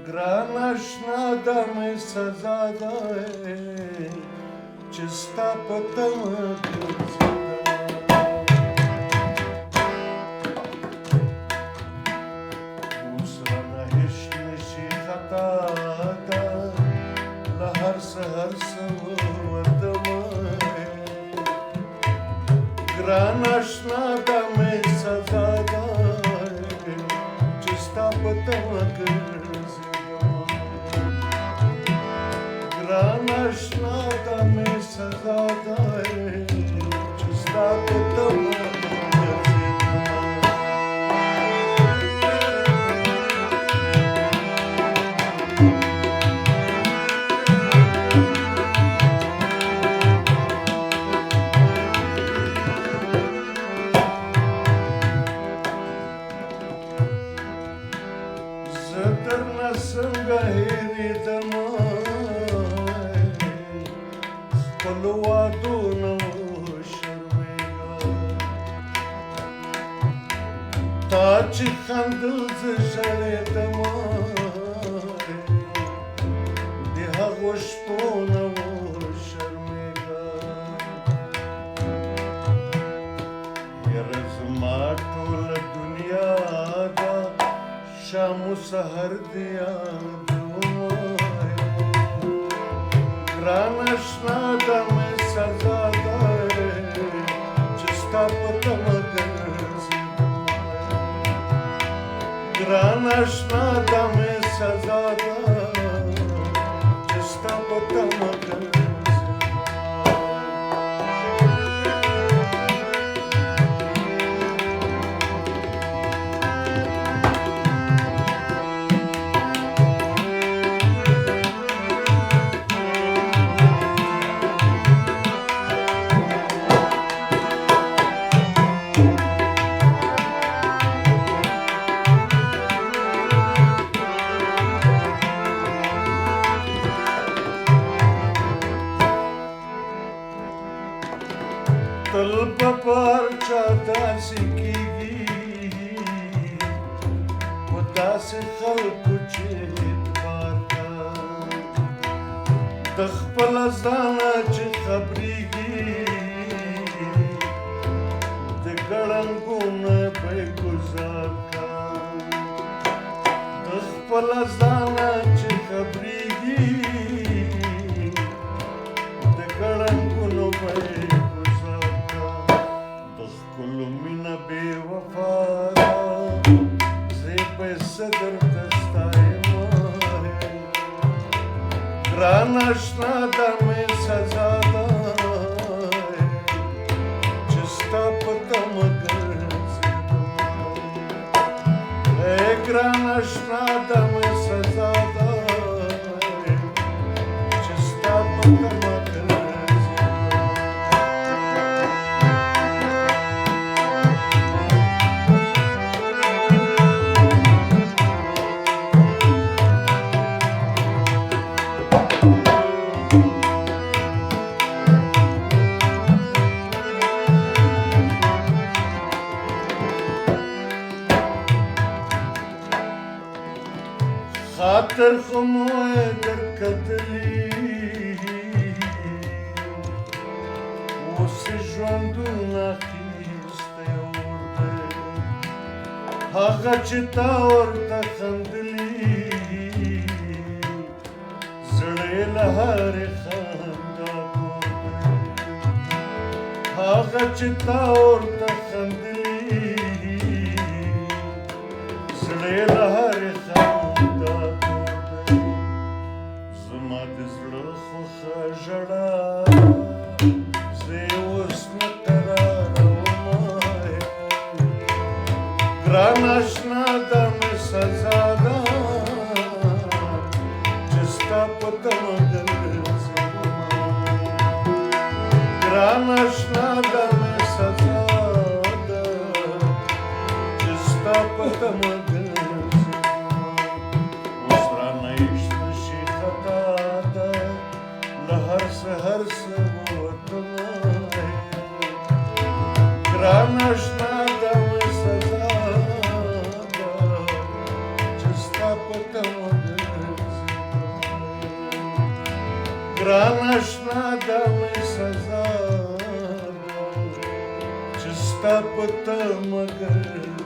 ګران اشنا دا مې سزا ده چې ستا په تمه اوس رانه هېڅ نشي خطا ده له هر څه وتمه ګران اشنا دا مې سزا ده چې ستا په تمه ګران اشنا دا مې سزا ده چې ستا په تمه زه درنه څنګه هېرېدمه خپلو وعدو نه وشرمېږه تا چې خندل زه ژړېدمه د هغو شپو نه وشرمېږه یاره زما ټوله دنیا ده شام و سحر دی یادومه ګران اشنا دا مې سزا ده چې ستا په تمه ګرځېدمه ګران اشنا دا مې سزا ده چې ستا په تمه ګرځېدمه تل په پرچا داسې کېږي په داسې خلکو چې اعتبار ده د خپله ځانه چې خبرېږي د ګړنګونه به یې ګزار کا د خپله ځانه چې خبرېږي د ګړنګونو به یې ښکلو مینه بې وفا ده زه یې پیسه درته ستایمه ګران اشنا دا مې سزا ده چې ستا په تمه ګرځېدمه ای ګران اشنا دا مې سزا ده چې ستا په تمه خاطر خو مو یې درکتلي اوس یې ژوندون اخیستی اور دی هغه چې تا ورته خندلي زړه یې له هرې خندا تور دی هغه چې تا ورته خندلي زړه یې له هرې زما د زړه خوښه ژړا زه یې اوس نه قرارومه ګران اشنا دا مې سزا ده چې ستا په تمه ګرځېدمه ګران اشنا دا مې سزا ده چې ستا په تمه هر څه وتمه ګران اشنا دا مې Гранашна да ме сазара, чиста пътя мъгър